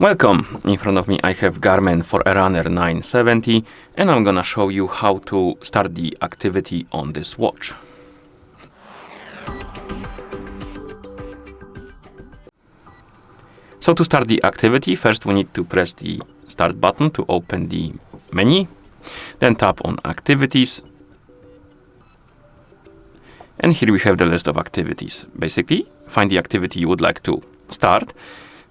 Welcome! In front of me I have GARMIN Forerunner 970 and I'm gonna show you how to start the activity on this watch. So to start the activity, first we need to press the start button to open the menu, then tap on activities, and here we have the list of activities. Basically, find the activity you would like to start.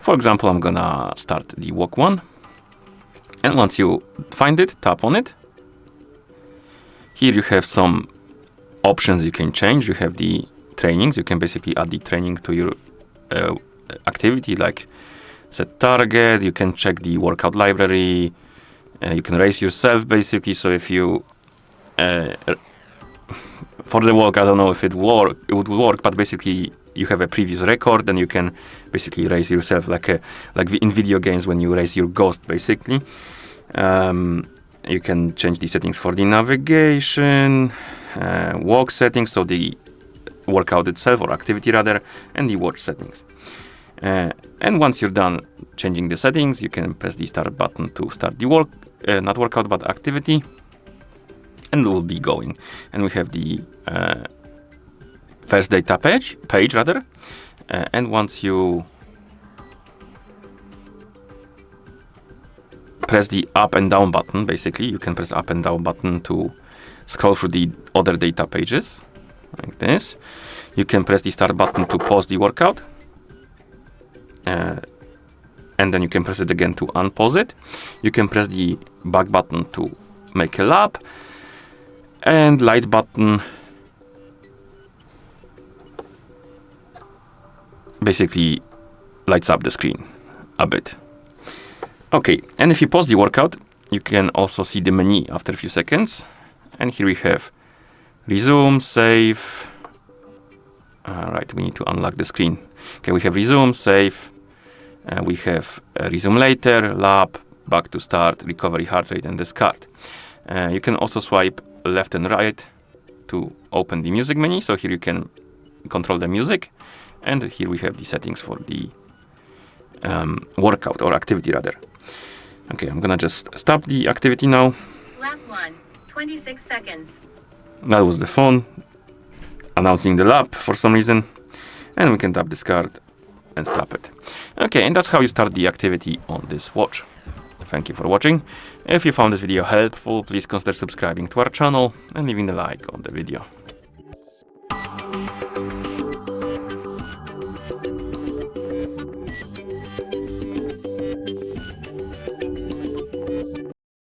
For example, I'm gonna start the walk one. And once you find it, tap on it. Here you have some options you can change. You have the trainings. You can basically add the training to your activity, like set target. You can check the workout library. You can race yourself, basically. So if you for the walk, I don't know if it would work, but basically you have a previous record, and you can basically race yourself like in video games when you race your ghost, basically. You can change the settings for the navigation, walk settings, so the workout itself, or activity rather, and the watch settings. And once you're done changing the settings, you can press the start button to start the not workout, but activity. And we'll be going. And we have the first data page rather. And once you press the up and down button, basically, you can press up and down button to scroll through the other data pages, like this. You can press the start button to pause the workout. And then you can press it again to unpause it. You can press the back button to make a lap. And light button basically lights up the screen a bit. Okay, and if you pause the workout, you can also see the menu after a few seconds. And here we have resume, save. Right, we need to unlock the screen. Okay, we have resume, save. We have resume later, lap, back to start, recovery heart rate, and discard. You can also swipe left and right to open the music menu. So here you can control the music, and here we have the settings for the workout or activity rather. Okay, I'm gonna just stop the activity now. Lap 1, 26 seconds. That was the phone announcing the lap for some reason, and we can tap discard and stop it. Okay, and that's how you start the activity on this watch. Thank you for watching. If you found this video helpful, please consider subscribing to our channel and leaving a like on the video.